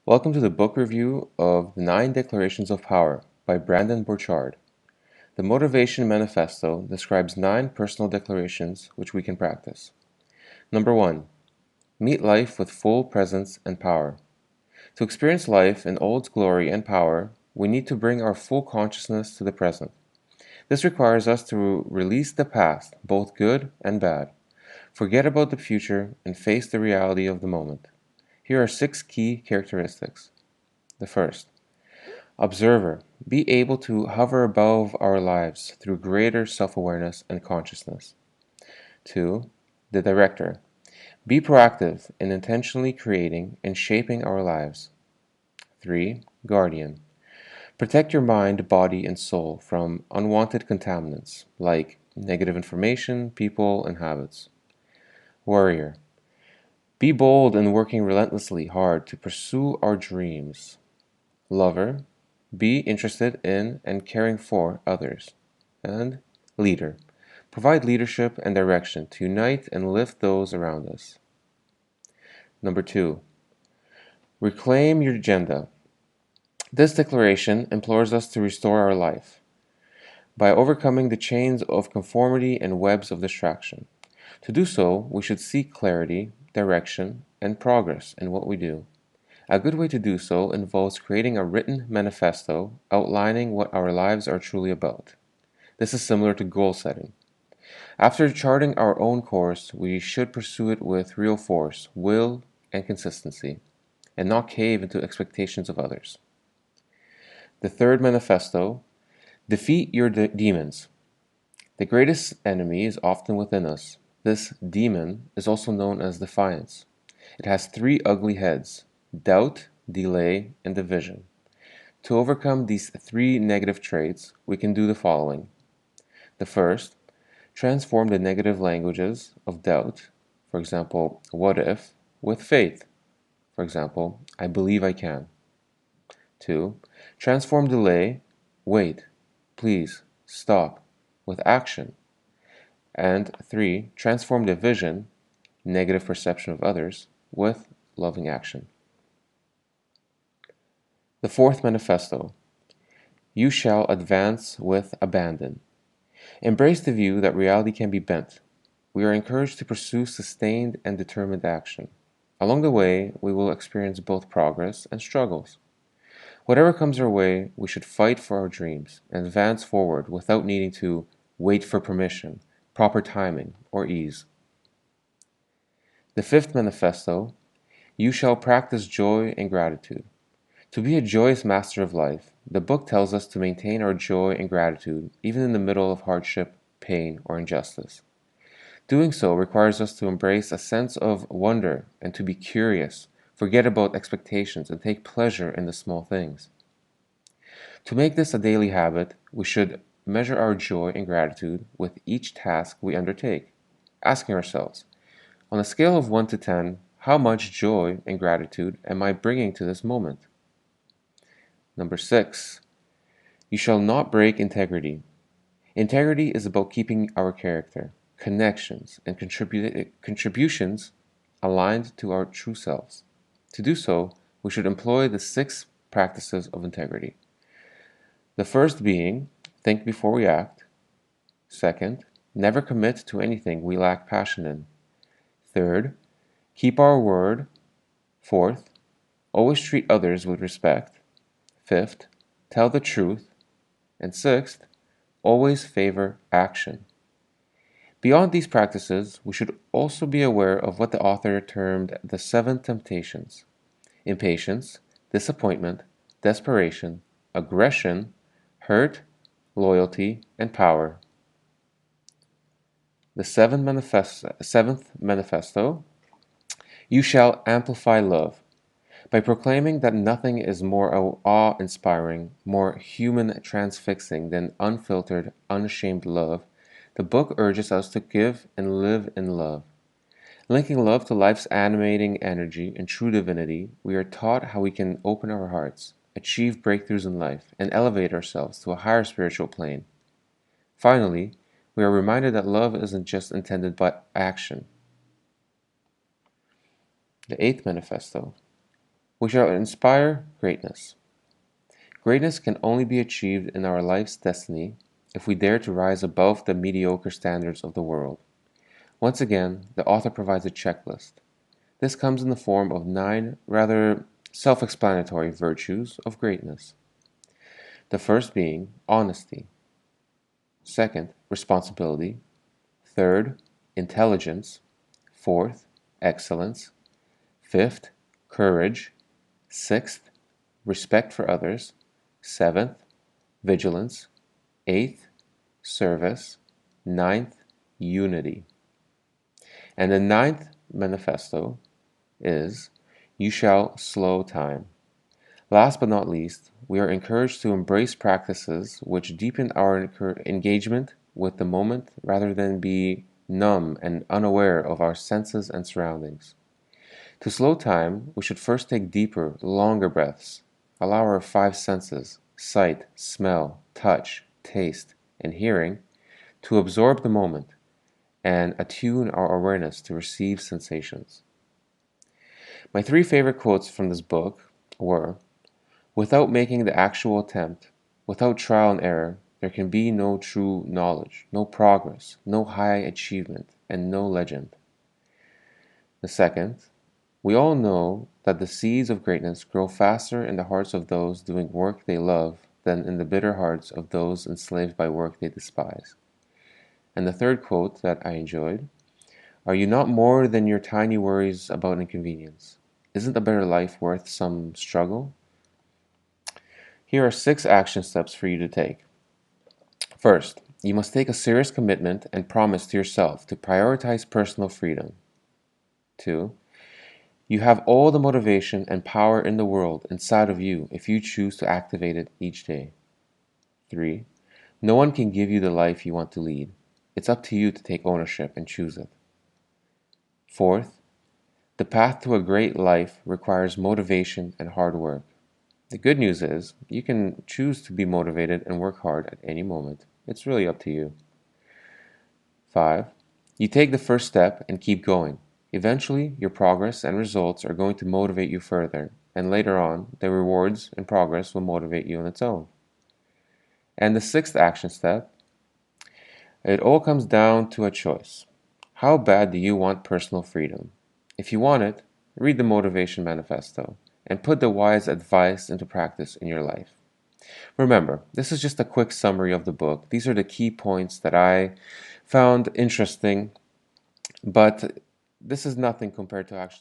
Welcome to the book review of The Nine Declarations of Power by Brandon Burchard. The Motivation Manifesto describes 9 personal declarations which we can practice. Number 1. Meet life with full presence and power. To experience life in all its glory and power, we need to bring our full consciousness to the present. This requires us to release the past, both good and bad, forget about the future, and face the reality of the moment. Here are 6 key characteristics. The first, observer, be able to hover above our lives through greater self-awareness and consciousness. 2. The director, be proactive in intentionally creating and shaping our lives. 3. Guardian, protect your mind, body, and soul from unwanted contaminants like negative information, people, and habits. Warrior, be bold in working relentlessly hard to pursue our dreams. Lover, be interested in and caring for others. And leader, provide leadership and direction to unite and lift those around us. Number 2, reclaim your agenda. This declaration implores us to restore our life by overcoming the chains of conformity and webs of distraction. To do so, we should seek clarity, direction, and progress in what we do. A good way to do so involves creating a written manifesto outlining what our lives are truly about. This is similar to goal setting. After charting our own course, we should pursue it with real force, will, and consistency, and not cave into expectations of others. The third manifesto, defeat your demons. The greatest enemy is often within us. This demon is also known as defiance. It has 3 ugly heads: doubt, delay, and division. To overcome these 3 negative traits, we can do the following. The first, transform the negative languages of doubt, for example, what if, with faith, for example, I believe I can. 2. Transform delay, wait, please, stop, with action. And 3. Transform division, negative perception of others, with loving action. The fourth manifesto, you shall advance with abandon. Embrace the view that reality can be bent. We are encouraged to pursue sustained and determined action. Along the way, we will experience both progress and struggles. Whatever comes our way, we should fight for our dreams and advance forward without needing to wait for permission, proper timing, or ease. The fifth manifesto, you shall practice joy and gratitude. To be a joyous master of life, the book tells us to maintain our joy and gratitude even in the middle of hardship, pain, or injustice. Doing so requires us to embrace a sense of wonder and to be curious, forget about expectations, and take pleasure in the small things. To make this a daily habit, we should measure our joy and gratitude with each task we undertake, asking ourselves, on a scale of 1 to 10, how much joy and gratitude am I bringing to this moment? Number 6, you shall not break integrity. Integrity is about keeping our character, connections, and contributions aligned to our true selves. To do so, we should employ the 6 practices of integrity. The first being, think before we act. Second, never commit to anything we lack passion in. Third, keep our word. Fourth, always treat others with respect. Fifth, tell the truth. And sixth, always favor action. Beyond these practices, we should also be aware of what the author termed the 7 temptations: impatience, disappointment, desperation, aggression, hurt, loyalty, and power. The seventh manifesto, you shall amplify love. By proclaiming that nothing is more awe-inspiring, more human transfixing than unfiltered, unashamed love, the book urges us to give and live in love. Linking love to life's animating energy and true divinity, we are taught how we can open our hearts, achieve breakthroughs in life, and elevate ourselves to a higher spiritual plane. Finally, we are reminded that love isn't just intended by action. The eighth manifesto, We shall inspire greatness. Greatness can only be achieved in our life's destiny if we dare to rise above the mediocre standards of the world. Once again, the author provides a checklist. This comes in the form of 9 rather self-explanatory virtues of greatness. The first being honesty. Second, responsibility. Third, intelligence. Fourth, excellence. Fifth, courage. Sixth, respect for others. Seventh, vigilance. Eighth, service. Ninth, unity. And the ninth manifesto is, you shall slow time. Last but not least, we are encouraged to embrace practices which deepen our engagement with the moment rather than be numb and unaware of our senses and surroundings. To slow time, we should first take deeper, longer breaths, allow our 5 senses, sight, smell, touch, taste, and hearing, to absorb the moment and attune our awareness to receive sensations. My 3 favorite quotes from this book were, without making the actual attempt, without trial and error, there can be no true knowledge, no progress, no high achievement, and no legend. The second, we all know that the seeds of greatness grow faster in the hearts of those doing work they love than in the bitter hearts of those enslaved by work they despise. And the third quote that I enjoyed, are you not more than your tiny worries about inconvenience? Isn't a better life worth some struggle? Here are 6 action steps for you to take. First, you must take a serious commitment and promise to yourself to prioritize personal freedom. 2, you have all the motivation and power in the world inside of you if you choose to activate it each day. 3, no one can give you the life you want to lead. It's up to you to take ownership and choose it. Fourth, the path to a great life requires motivation and hard work. The good news is, you can choose to be motivated and work hard at any moment. It's really up to you. 5. You take the first step and keep going. Eventually, your progress and results are going to motivate you further, and later on, the rewards and progress will motivate you on its own. And the 6th action step, it all comes down to a choice. How bad do you want personal freedom? If you want it, read the Motivation Manifesto and put the wise advice into practice in your life. Remember, this is just a quick summary of the book. These are the key points that I found interesting, but this is nothing compared to actually